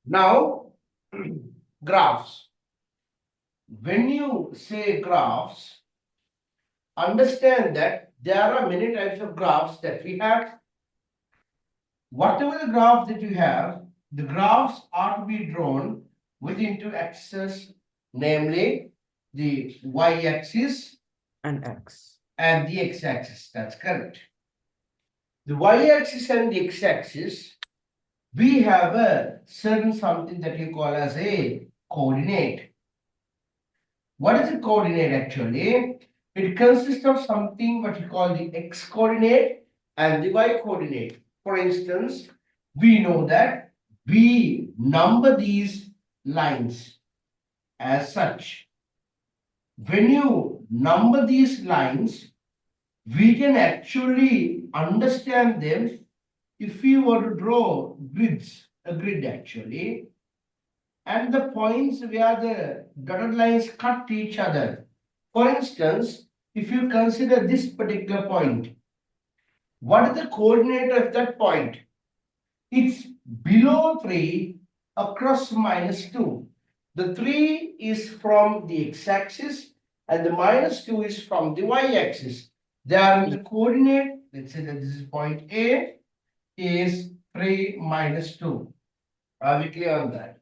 Now, graphs. When you say graphs, understand that there are many types of graphs that we have. Whatever the graph that you have, the graphs are to be drawn within two axes, namely the y-axis and X. and the x-axis. That's correct. The y-axis and the x-axis, we have a certain something that you call as a coordinate. What is a coordinate actually? It consists of something what you call the x coordinate and the y coordinate. For instance, we know that we number these lines as such. When you number these lines, we can actually understand them if we were to draw grids, a grid actually, and the points where the dotted lines cut each other. For instance, if you consider this particular point, what is the coordinate of that point? It's below 3 across -2. The 3 is from the x-axis and the -2 is from the y-axis. They are in the coordinate. Let's say that this is point A is 3 -2. Are we clear on that?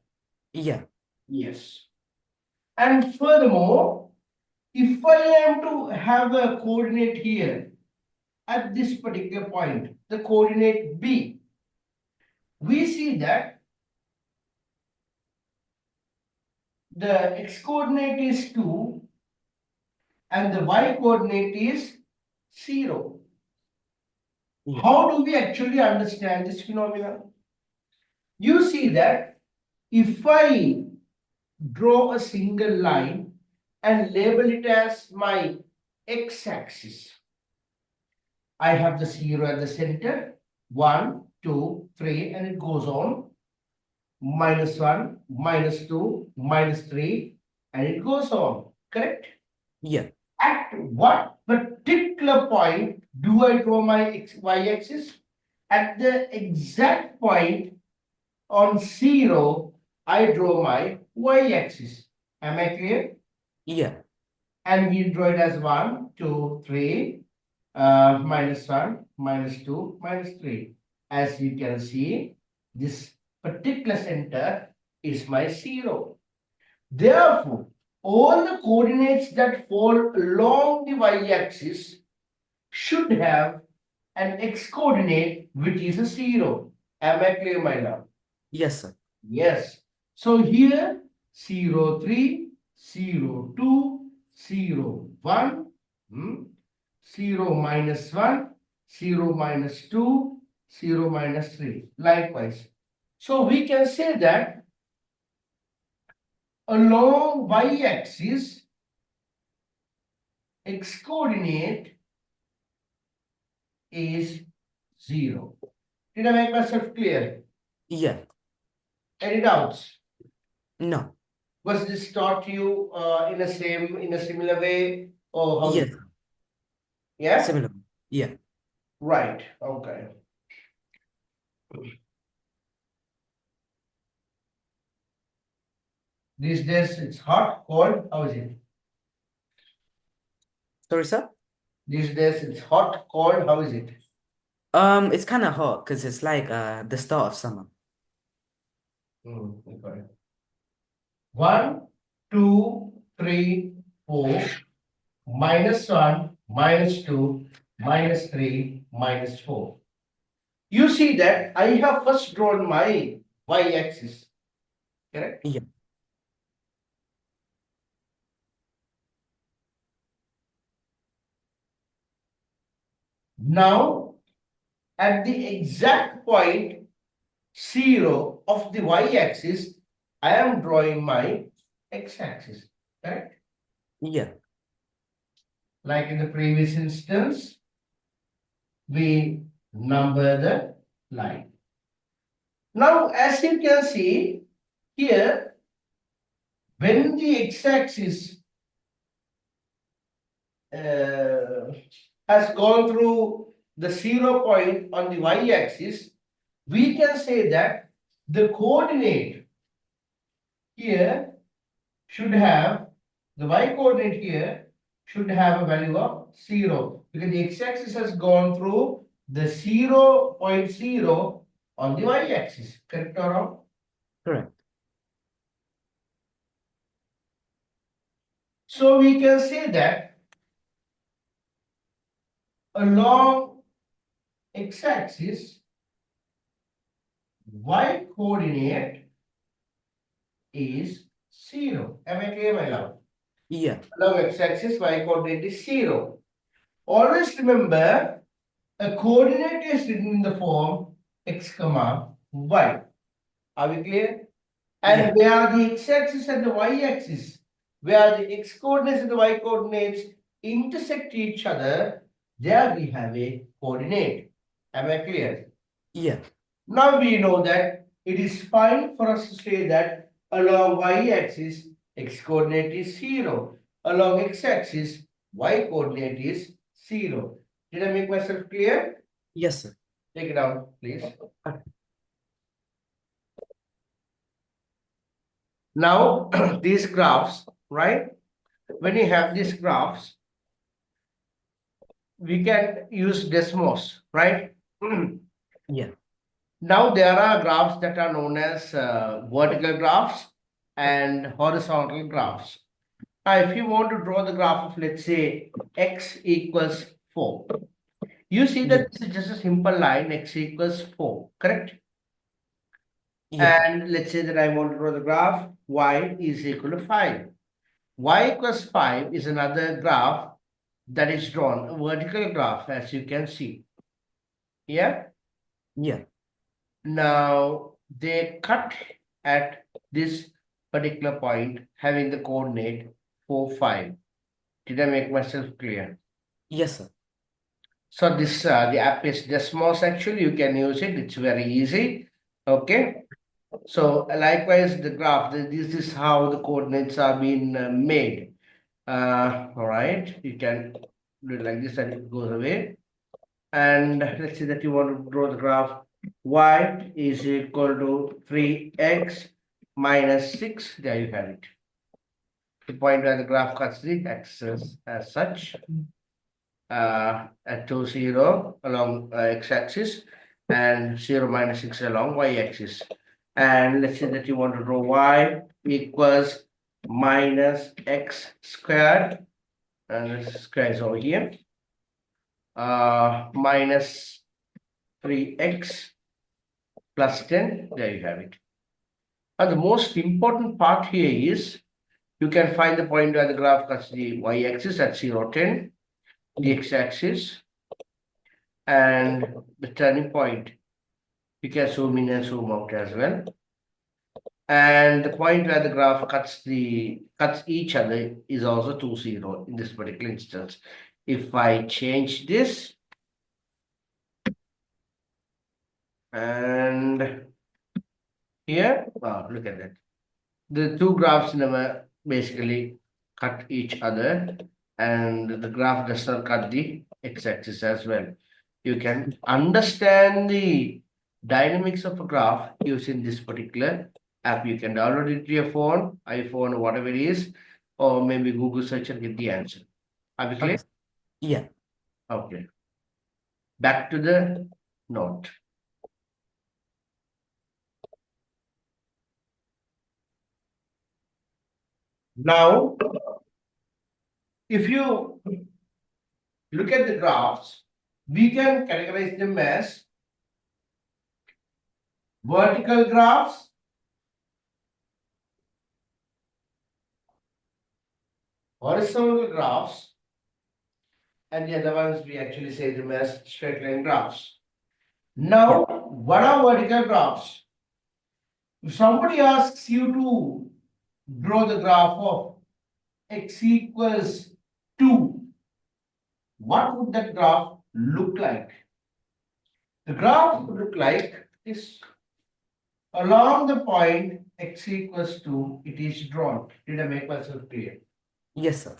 Yeah. Yes. And furthermore, if I am to have a coordinate here at this particular point, the coordinate B, we see that the x coordinate is 2 and the y coordinate is 0. Yeah. How do we actually understand this phenomenon? You see that if I draw a single line and label it as my x-axis, I have the 0 at the center, 1, 2, 3, and it goes on. -1, -2, -3, and it goes on. Correct? Yeah. At what particular point do I draw my y-axis? At the exact point on 0, I draw my y-axis. Am I clear? Yeah. And we draw it as 1, 2, 3, -1, -2, -3. As you can see, this particular center is my 0. Therefore, all the coordinates that fall along the y-axis should have an x-coordinate which is a 0. Am I clear, my love? Yes, sir. Yes. So here 0, 3, 0, 2, 0, 1, 0, -1, 0, -2, 0, -3. Likewise. So we can say that along y-axis, x-coordinate is 0. Did I make myself clear? Yeah. Any doubts? No. Was this taught you in a similar way, or how? Yes. Yeah. Similar. Yeah. Right. Okay. These days it's hot, cold. How is it? Sorry, sir. These days it's hot, cold. How is it? It's kind of hot because it's like the start of summer. Okay. 1, 2, 3, 4, -1, -2, -3, -4. You see that I have first drawn my y-axis. Correct? Yeah. Now, at the exact point 0 of the y-axis, I am drawing my x-axis. Correct? Yeah. Like in the previous instance, we number the line. Now, as you can see here, when the x-axis has gone through the 0 point on the y-axis, we can say that the coordinate here should have the y coordinate here should have a value of 0 because the x-axis has gone through the 0.0 on the y-axis. Correct or wrong? Correct. So we can say that along x-axis, y coordinate is 0. Am I clear, my love? Yeah. Along x-axis, y coordinate is 0. Always remember, a coordinate is written in the form x comma y. Are we clear? And Yeah. where the x-axis and the y-axis, where the x coordinates and the y coordinates intersect each other, there we have a coordinate. Am I clear? Yeah. Now we know that it is fine for us to say that along y-axis, x coordinate is 0. Along x-axis, y coordinate is 0. Did I make myself clear? Yes, sir. Take it down, please. Now, these graphs, right? When you have these graphs, we can use Desmos, right? Yeah. Now, there are graphs that are known as vertical graphs and horizontal graphs. Now, if you want to draw the graph of, let's say, x equals 4, you see that Yeah. this is just a simple line, x equals 4, correct? Yeah. And let's say that I want to draw the graph y is equal to 5. Y equals 5 is another graph that is drawn, a vertical graph, as you can see. Yeah. Yeah. Now, they cut at this particular point having the coordinate 4, 5. Did I make myself clear? Yes, sir. So this the app is Desmos. Actually, you can use it. It's very easy. Okay. So likewise, the graph. This is how the coordinates are being made. All right. You can do it like this, and it goes away. And let's say that you want to draw the graph. Y is equal to 3x minus 6. There you have it. The point where the graph cuts the axis as such. At 2, 0 along x-axis and 0 minus 6 along y-axis. And let's say that you want to draw y equals minus x squared, and this square is over here, minus 3x plus 10. There you have it. And the most important part here is you can find the point where the graph cuts the y-axis at 0, 10, the x-axis, and the turning point. You can zoom in and zoom out as well. And the point where the graph cuts each other is also 2, 0 in this particular instance. If I change this and here, wow, look at that. The two graphs never basically cut each other, and the graph does not cut the x-axis as well. You can understand the dynamics of a graph using this particular app. You can download it to your phone, iPhone, or whatever it is, or maybe Google search and get the answer. Are we clear? Okay. Yeah. Okay. Back to the note. Now, if you look at the graphs, we can categorize them as vertical graphs, horizontal graphs, and the other ones we actually say them as straight line graphs. Now, what are vertical graphs? If somebody asks you to draw the graph of x equals 2, what would that graph look like? The graph would look like this. Along the point x equals 2, it is drawn. Did I make myself clear? Yes, sir.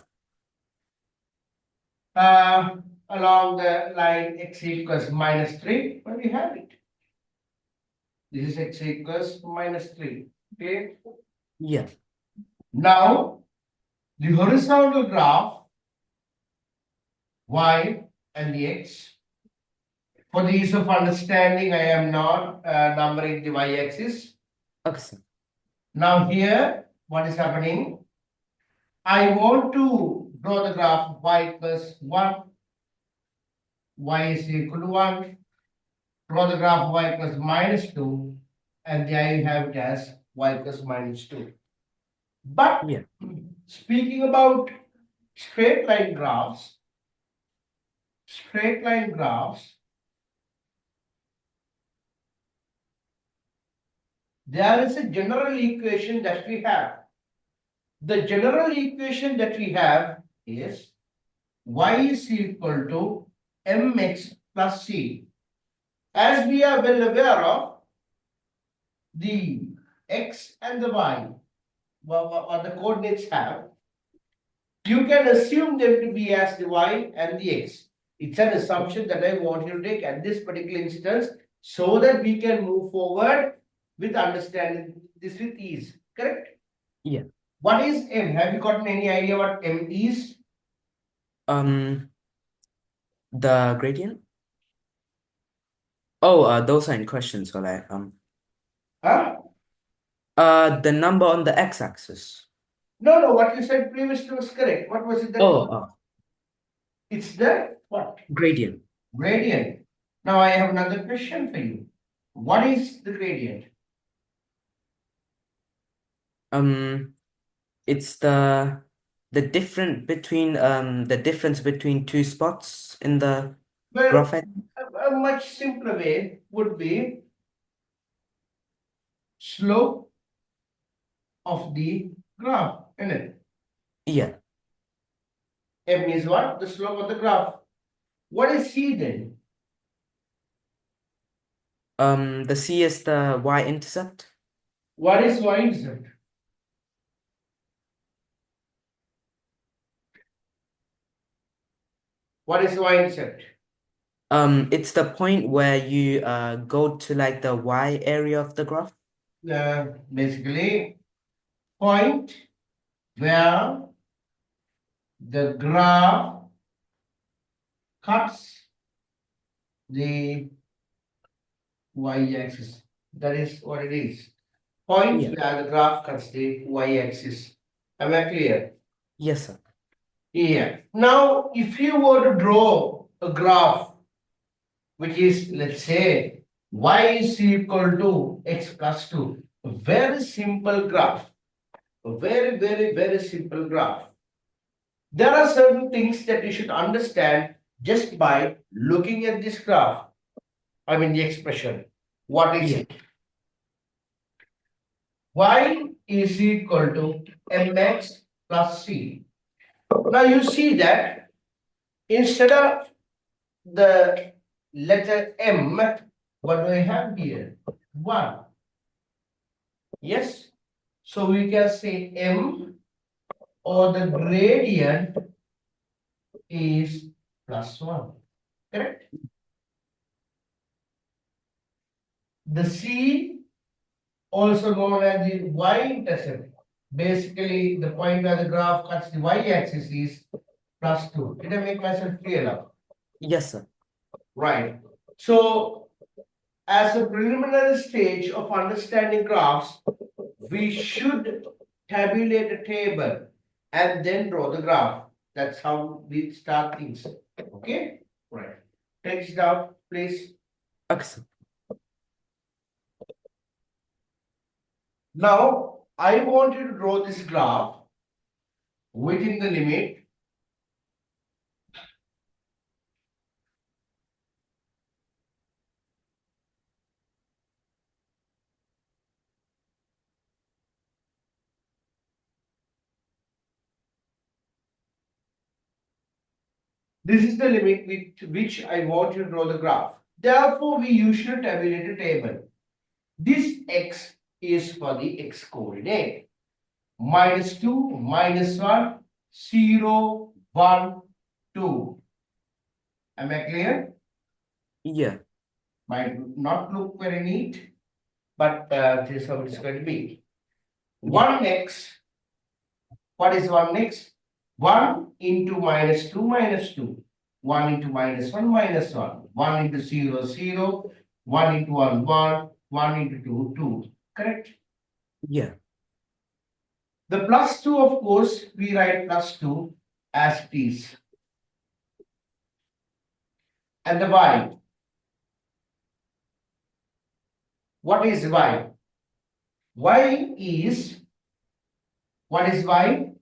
Along the line x equals minus 3, well, we have it. This is x equals minus 3. Okay. Yeah. Now, the horizontal graph, y and the x. For the ease of understanding, I am not numbering the y-axis. Okay, sir. Now here, what is happening? I want to draw the graph of y plus 1, y is equal to 1. Draw the graph of y plus minus 2, and there I have it as y plus minus 2. But Yeah. speaking about straight line graphs, there is a general equation that we have. The general equation that we have is y is equal to mx plus c. As we are well aware of, the x and the y, what the coordinates have, you can assume them to be as the y and the x. It's an assumption that I want you to take at this particular instance so that we can move forward with understanding this with ease. Correct? Yeah. What is m? Have you gotten any idea what m is? The gradient? Oh, those are in questions, so like Huh? the number on the x-axis. No, what you said previously was correct. What was it that Oh, it's the what? gradient. Gradient. Now I have another question for you. What is the gradient? It's the difference between two spots in the Well, graph. a much simpler way would be slope of the graph, isn't it? Yeah. M is what? The slope of the graph. What is C then? The c is the y-intercept. What is y-intercept? What is y-intercept? It's the point where you go to like the y area of the graph. Basically, point where the graph cuts the y-axis. That is what it is. Point Yeah. where the graph cuts the y-axis. Am I clear? Yes, sir. Yeah. Now, if you were to draw a graph, which is, let's say, y is equal to x plus 2, a very simple graph, a very, very, very simple graph. There are certain things that you should understand just by looking at this graph. I mean, the expression. What is Yeah. it? Y is equal to mx plus c. Now you see that instead of the letter m, what do I have here? 1. Yes. So we can say m or the gradient is plus 1. Correct? The c, also known as the y-intercept, basically the point where the graph cuts the y-axis is plus 2. Did I make myself clear now? Yes, sir. Right. So, as a preliminary stage of understanding graphs, we should tabulate a table and then draw the graph. That's how we start things. Okay? Right. Take it down, please. Okay, sir. Now, I want you to draw this graph within the limit. This is the limit with which I want you to draw the graph. Therefore, we usually tabulate a table. This x is for the x coordinate. -2, -1, 0, 1, 2. Am I clear? Yeah. Might not look very neat, but this is how it's going to be. Yeah. 1x, what is 1x? 1 into minus 2 minus 2. 1 into minus 1 minus 1. 1 into 0 0. 1 into 1 1. 1 into 2 2. Correct? Yeah. The plus 2, of course, we write plus 2 as it is. And the y. What is y? Y is, what is y?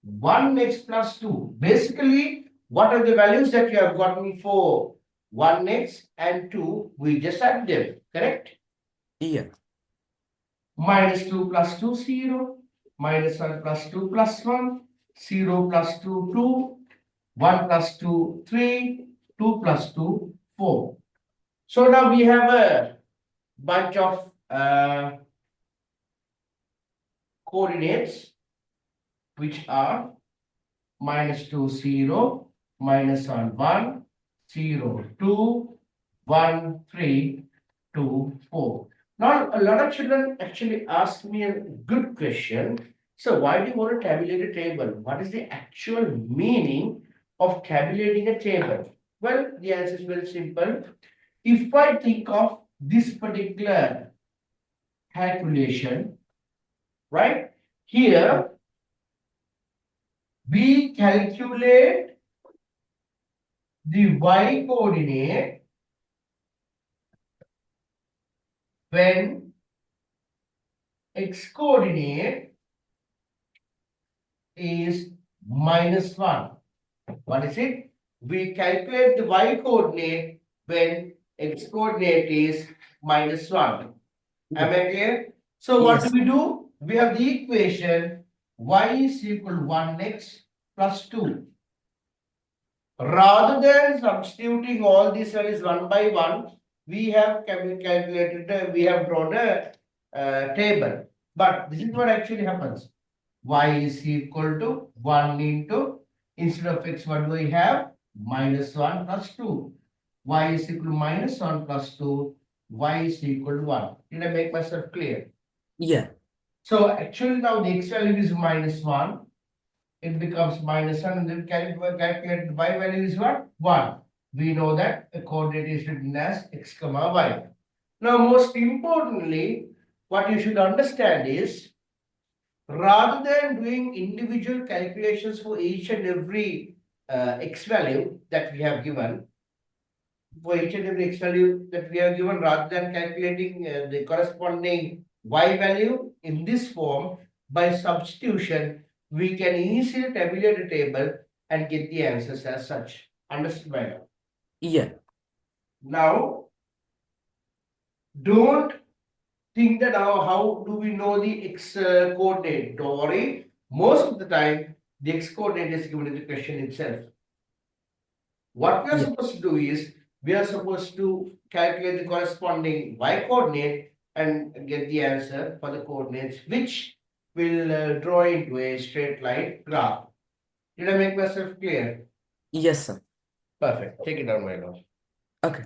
1x plus 2. Basically, what are the values that you have gotten for 1x and 2? We just add them, correct? Yeah. Minus 2 plus 2, 0. Minus 1 plus 2 plus 1. 0 plus 2, 2. 1 plus 2, 3. 2 plus 2, 4. So now we have a bunch of coordinates which are minus 2, 0, minus 1, 1, 0, 2, 1, 3, 2, 4. Now, a lot of children actually ask me a good question. So, why do you want to tabulate a table? What is the actual meaning of tabulating a table? Well, the answer is very simple. If I think of this particular calculation, right? Here, we calculate the y coordinate when x coordinate is minus 1. What is it? We calculate the y coordinate when x coordinate is minus 1. Am I clear? So what Yes. do? We have the equation y is equal to 1x plus 2. Rather than substituting all these values one by one, we have calculated, we have drawn a table. But this is what actually happens. Y is equal to 1 into, instead of x, what do we have? Minus 1 plus 2. Y is equal to minus 1 plus 2. Y is equal to 1. Did I make myself clear? Yeah. So actually now the x value is minus 1. It becomes minus 1 and then calculate the y value is what? 1. We know that a coordinate is written as x comma y. Now most importantly, what you should understand is, rather than doing individual calculations for each and every x value that we have given, rather than calculating the corresponding y value in this form, by substitution, we can easily tabulate a table and get the answers as such. Understood by now? Yeah. Now, don't think that how do we know the x coordinate? Don't worry. Most of the time, the x coordinate is given in the question itself. What we are Yeah. supposed to do is, we are supposed to calculate the corresponding y coordinate and get the answer for the coordinates, which will draw into a straight line graph. Did I make myself clear? Yes, sir. Perfect. Take it down, my lord. Okay.